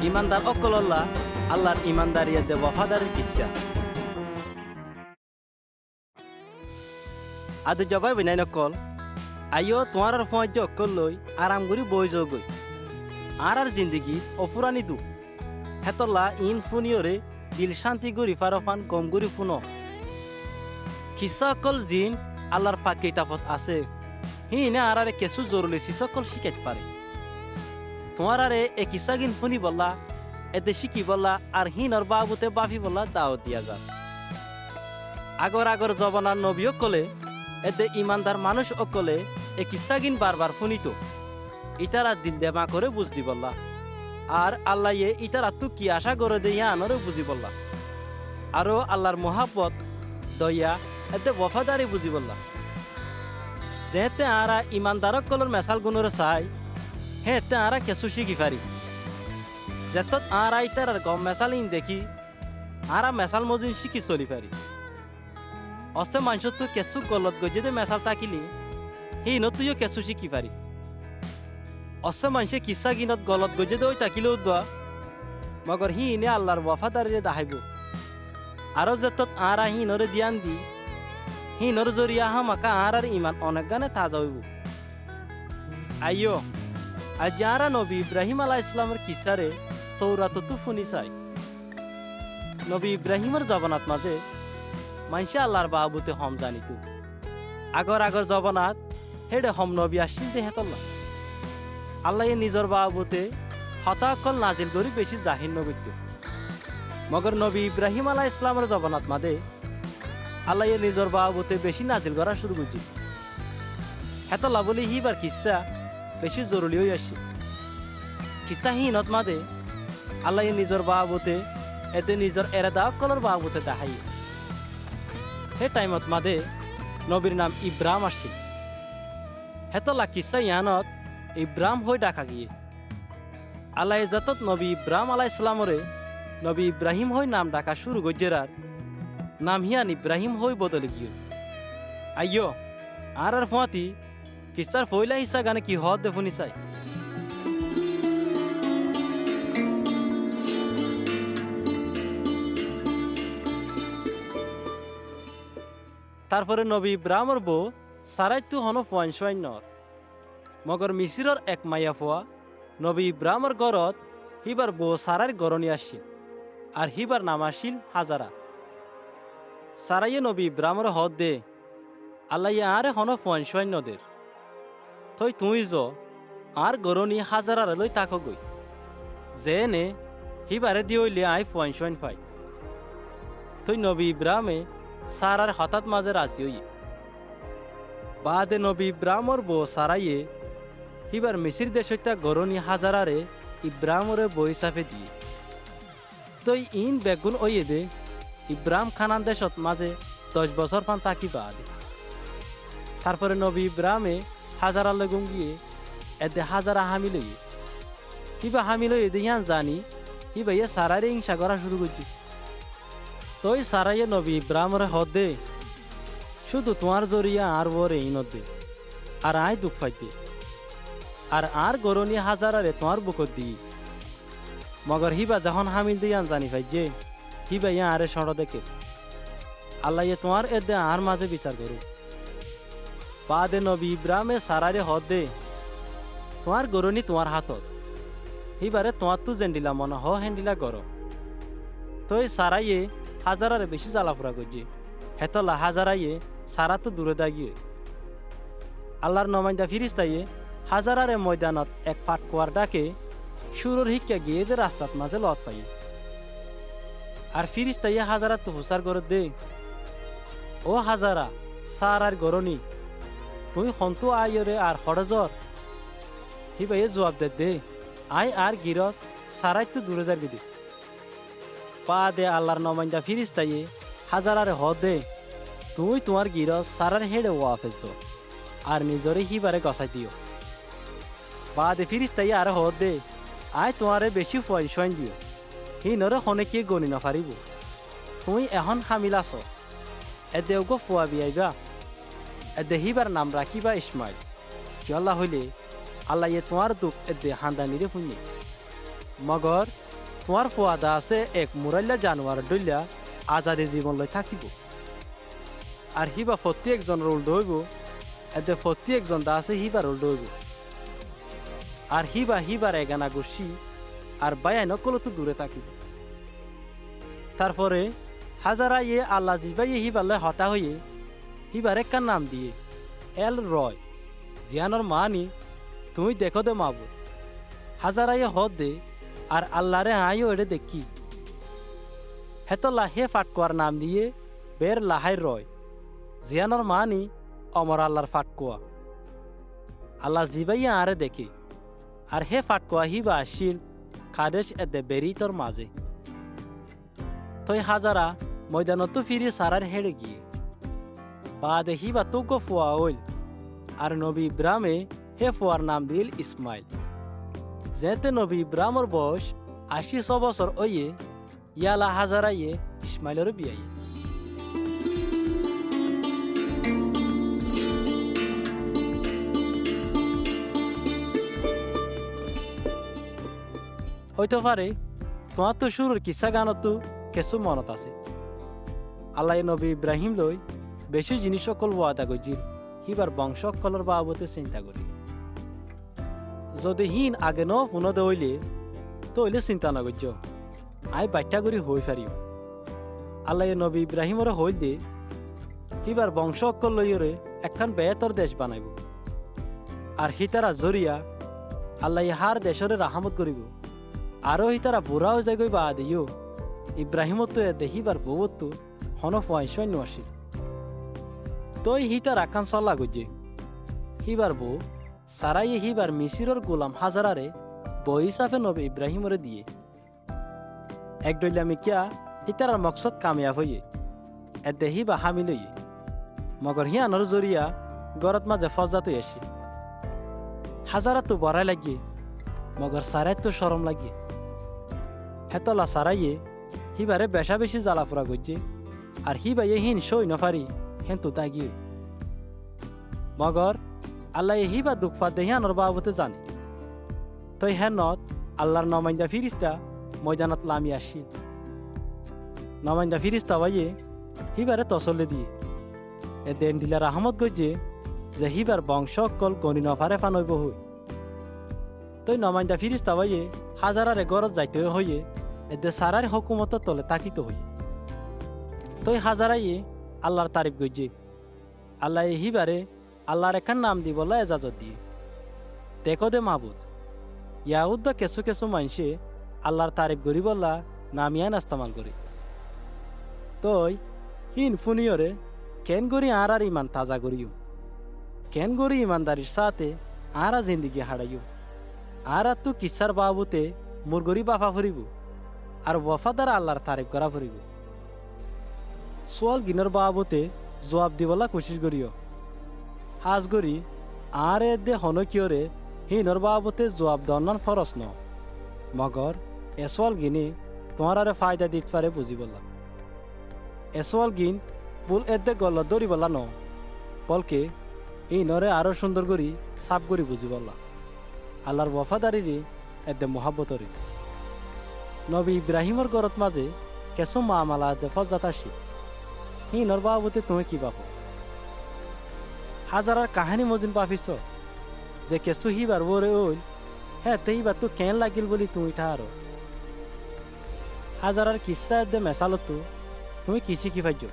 ইমানদার অকল্লাহ আল্লাহর ইমানদারিয়া দে ওয়াফাদারের কিসা আদু জবাই বিনাই নকল আইও তোমার আর ফোঁজ অকল লই আরাম করি বই গই আর জিন্দগি অফুরানি দু হেতল্লা ইন ফুনিয়রে দিল শান্তি গরি ফারফান কম গরি ফুনো কিসা অকল জিন আল্লাহর পাক কিতাবত আছে হিনে আরারে কেসু জরুরি সিসকল শিখাইতে পারে তোমার আরে এ কিসা গিন ফুনি বললা এতে শিখি বললা আর হিনর বাবুতে বাফি বললা দাওয়াত দিয়া যা আগর আগর জবানার নবী অকলে এতে ইমানদার মানুষ অকলে এ কিসা গিন বারবার ফুনিত ইতারা দিল দেমা করে বুঝদি বললা আর আল্লাহ ইতারা তু কি আশা করে দিয়া আনরও বুঝি বললা আরো আল্লাহর মোহাব্বত দয়া এতে ওয়াফাদারি বুঝি বললা যেতে আরা ইমানদার কলর মেসাল গুণরে চাই হেতে আরা কেসু শিখি পারি যেতত আরা ইতার গম মেসাল ইন দেখি আরা মেসাল মজিন শিখি চলি পারি অস্তে মানুষ তো কেসু গলত গই যদি মেসাল তাকিলি হি নতুইও কেসু শিখি পারি অস্তে মানুষে কিসা গিনত গলত গই যদি ওই তাকিলেও দোয়া মগর হি ইনে আল্লাহর ওয়াফাদারিরে দাহাইব আরো যেতত আরা হিনরে দিয়ান দি হিনর জরিয়া হামাকা আর ইমান অনেক গানে তাজা হইব আইও আর যারা নবী ইব্রাহিম আলাহ ইসলামের কিসারে তৌরাত তু ফুনি চাই নবী ইব্রাহিমের জবানাত মাঝে মানসে আল্লাহর বাবুতে হম জানিত আগর আগর জবানাত হেডে হম নবী আসিল দে হেতল্লা আল্লাহ নিজর বাবুতে হতাকল নাজিল করি বেশি জাহির নবিত মগর নবী ইব্রাহিম আলাহ ইসলামের জবানাত মাঝে আল্লাহ নিজর বাবুতে বেশি নাজিল করা শুরু করছি হেতলা বলি হিবার কিসা বেশি জরুরি হয়ে আসছে কিসা হিনত মাদে আল্লাহ নিজর বাবুতে এতে নিজর এরাদা কলর বাবুতে দেখাই হে টাইমত মাদে নবীর নাম ইব্রাহিম আসছিল হেতলা কিসা ইয়ানত ইব্রাহিম হয়ে ডাকা গিয়ে আল্লাহ যতত নবী ইব্রাহিম আলাহ ইসলামরে নবী ইব্রাহিম হয়ে নাম ডাকা শুরু গজ্জেরার নাম হিয়ান ইব্রাহিম হই বদলে গিয়ে আইয় আর ফোঁয়াতি কিসার ফইলা হিসা গানে কি হদ দে ফুনি চাই তারপরে নবী ইব্রাহিমর বউ সারাইতু হন ফোয়াইনর মগর মিসিরর এক মাইয়া ফোয়া নবী ইব্রাহিমর গরত হিবার বউ সারার গরনি আসছিল আর হিবার নাম আসিল হাজারা সারাইয়ে নবী ইব্রাহিমর হদ দে আল্লাহ আরে হন ফোয়াইনদের তই তুই আর গরনি হাজারার লই তাক গই যে নে হিবারে দিলে আই ফোয়াইন পাই তই নবী ইব্রাহিমে সারার হঠাৎ মাঝে রাজি হই বাদে নবী ইব্রাহিমর বউ সারাইয়ে হিবার মিসির দেশটা গরনি হাজারারে ইব্রাহিমরে বই সাফে দিয়ে তই ইন বেগুন ওয়ে দে ইব্রাহিম খানান দেশত মাঝে 10 বছর পান তাকি বাদে তারপরে নবী ইব্রাহিমে হাজারা লগুন গিয়ে এতে হাজারা হামিল হিবা হামিল এদে ইয়ান জানি হিবা ইয়ে সারারে হিংসা করা শুরু করছি তই সারাইয়ে নবী ইব্রাহিমরে হদ দে শুধু তোমার জরিয়া আর ওরে ইনত দে আর আয় দুঃখ পাইতে আর গরনি হাজারারে তোমার বুকত দি মগর হিবা যখন হামিল দিয়ান জানি পাই যে হিবা ইয়া আরে সড় দেখে আল্লাহ তোমার এদে আর মাঝে বিচার করু বাদে নবী ইব্রাহিমে সারারে হদ দে তোমার গরনি তোমার হাতত হিবারে তোমার তু জেন্ডিলা মনে হ হেন্ডিলা গর তই সারাইয়ে হাজারারে বেশি জ্বালাফুরা করছি হেতলা হাজারাইয়ে সারা তো দূরে দাগিয়ে আল্লাহর নমাইন্দা ফিরিস্তাইয়ে হাজারারে ময়দানত এক ফাট কোয়ার ডাকে সুরর হিক্কা গিয়ে দে রাস্তাত মাঝে লত পাইয়ে আর ফিরিস্তাইয়ে হাজারা তো হুসার গর দে ও হাজারা সার আর গরনি তুই হন্তু আয়রে আর হড়জর হিবাইয়ে জবাব দে আই আর গিরস সারাই তো দূরে যাবি দে পা দে আল্লাহর নমাইন্দা ফিরিস্তাইয়ে হাজারারে হ দে তুই তোমার গিরস সারার হেডে ওয়াফেজ আর নিজরে হিবারে গসাই দিও বা দে ফিরিস্তাইয়ে আর হ দে আয় তোমারে বেশি ফয়ন দিও হি নরে হনে কি গনি না পারিব তুই এখন হামিল আছ এদেওগো ফুয়া বিয়াইবা এদে হিবার নাম রাখিবা ইসমাইল কিয়ল্লা হইলে আল্লাহ তোমার দুঃখ এদে হান্দানিরে শুনি মগর তোমার ফুয়াদা আছে এক মুরাইলা জানোয়ার ডইলা আজাদী জীবন লৈ থাকিব আর হিবা প্রতি একজনের উল্টো হইব এতে প্রতি একজন দা আছে হিবার উল্টো হইব আর হিবার এগানা গুছি আর বায়াই নকল তো দূরে থাকিব তারপরে হাজারা ইয়ে আল্লাহ জিবাইয়ে হিবালে হতা হয়ে হিবার একটা নাম দিয়ে এল রয় জিয়ানোর মানি তুই দেখো দে মাবু হাজারা ইয়ে হদ দে আর আল্লাহরে আইও এড়ে দেখি হেতলা হে ফাটকুয়ার নাম দিয়ে বের লাহাই রয় জিয়ানোর মানি অমর আল্লাহর ফাটকুয়া আল্লাহ জিবাইয়া আরে দেখে আর হে ফাটকুয়া হিবা আসিল খাদেশ এদে বেরি তোর মাঝে তই হাজারা ময়দানত ফিরি সারার হেড়ে গিয়ে বাদে হিবা তো গো ফুয়া হইল আর নবী ইব্রামে হে ফুয়ার নাম দিল ইসমাইল যেতে নবী ইব্রামর বয়স ৮০ বছর ওয়ে ইয়ালা হাজারা ইয়ে ইসমাইলের বিয়াই হইতে পারে তোমার তো শুরুর কিসা গানতো কিছু মনত আছে আল্লাহ নবী ইব্রাহিম লৈ বেশি জিনিস সকল ওয়াদা গজিল হিবার বংশ সকলের বাবতে চিন্তা করি যদি হিন আগে ন ফোনদে হইলে তো হইলে চিন্তা নগর্য আই বাচ্চা করি হই পারিও আল্লাহ নবী ইব্রাহিমরে হইল দে হিবার বংশ সকল লইরে একখান বেহতর দেশ বানাইব আর হিতারা জরিয়া আল্লাহ হার দেশরে রাহামত করিব আরো হিতারা বুড়া হয়ে যায় বা দিও ইব্রাহিমত দেখিবার বউত হন ফয়সৈন্য আসিল তই হিতার আখান চলা গজে হিবার বউ সারাইয়ে হিবার মিসিরর গোলাম হাজারারে বই হিসাবে নবে ইব্রাহিমরে দিয়ে এক ডইলা মিকিয়া হিতারার মকসদ কামিয়াব হইয়ে এদে হিবা হামিল হইয়ে মগর হিয়ানোর জরিয়া গরত মাঝে ফজাত আসি হাজারা তো বড়াই লাগিয়ে মগর সারাই তো সরম লাগিয়ে হেতলা সারাইয়ে হিবারে বেশা বেশি জ্বালাফুরা গজ্জে আর হিবাইয়ে হিন সই নফারি হেন তো তাগিয়ে মগর আল্লাহ হিবা দুঃখ পা দেহিয়ানোর বাবতে জানে তই হেনত আল্লাহর নমাইন্দা ফিরিস্তা ময়দানত লামি আসি নমাইন্দা ফিরিস্তা বাইয়ে হিবারে তসলে দিয়ে এ দেন দিলার আহমদ গজ্জে যে হিবার বংশ কল গণি নফারে ফানইব হই তই নমাইন্দা ফিরিস্তা বাইয়ে হাজারারে গরজ যাইতে হইয়ে এদে সারার হকুমত তলে তাকিত হই তই হাজারাইয়ে আল্লাহর তারিফ গজ্জে আল্লাহ হিবারে আল্লাহর এখান নাম দি বলা এজাজত দিয়ে দেখো দে মাহবুদ ইয়াহুদ্দা কেঁচু কেঁচু মানসে আল্লাহর তারিফ গরি বললা নামিয়ান ইস্তেমাল করি তই হিন ফুনিয়রে কেন গরি আর ইমান তাজা করিও কেন গরি ইমানদারির সাথে আরা জিন্দিগি হারাইও আর তো কিসার বাবুতে মোর গরি বাফা ফুরিব আর ওয়াফাদার আল্লাহর তারিফ করা ফুরিব সোয়াল গিনর বাবুতে জবাব দিবলা কোশিশ করিও হাজ গরি আর এদে হনকিয়রে হিনর বাবুতে জবাব দন্নান ফরস ন মগর এসওয়াল গিনে তোমার আরে ফায়দা দিতে পারে বুঝি বললা এসওয়াল গিন বুল এদে গল্ল দড়ি বললা ন বলকে এই নরে আরো সুন্দর করি সাপ করি বুঝি বললা আল্লাহর ওয়াফাদারিরে এদে মহাব্বতরে নবী ইব্রাহিমর গরত মাঝে কেসো মামালা এদে ফজাত আসি হিনর বাবুতে তুমি কি বাপ হাজারার কাহানি মজিন পাফিস যে কেসু হিবার ওরে ওইল হ্যাঁ তেইবার তো কেন লাগিল বলি তুই ঠারো হাজারার কিসা এদে মেসালত তুমি কি শিখি পাইছ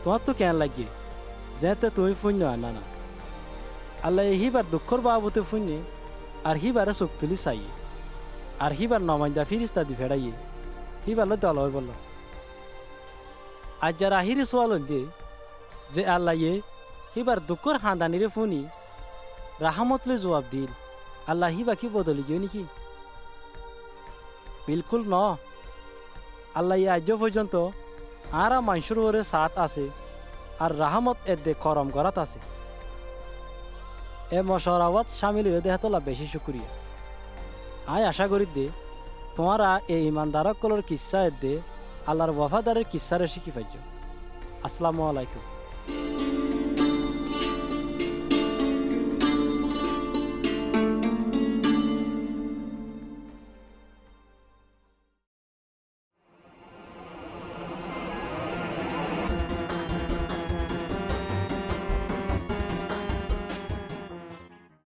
তোমার তো কেন লাগিয়ে যেতে তুমি শূন্য আনা না আল্লাহ হিবার দুঃখর বাবুতে শূন্যে আর হিবারে চোখ তুলি চাইয়ে আর হিবার নমাইন্দা ফিরিস্তা দি ফেরাইয়ে হিবারলে দল হয়ে বলল আজ যারা আহিরে সোয়াল দিয়ে যে আল্লাহ হিবার দুঃখর হাঁদানিরে ফুনি রাহামতলে জবাব দিল আল্লাহ হিবা কি বদলি গিয়ে নাকি বিলকুল ন আল্লাহ আজ পর্যন্ত আরা মানুষের ওরে সাথ আছে আর রাহামত এদে করম করাত আছে এ মশরাওয়াত সামিল হয়ে দেহাতলা বেশি শুক্রিয়া আয় আশা করি দে তোমারা এই ইমানদারক কলর কিসা এদে আল্লাহর ওয়াফাদারের কিসারে শিখি পাইছ আসসালামু আলাইকুম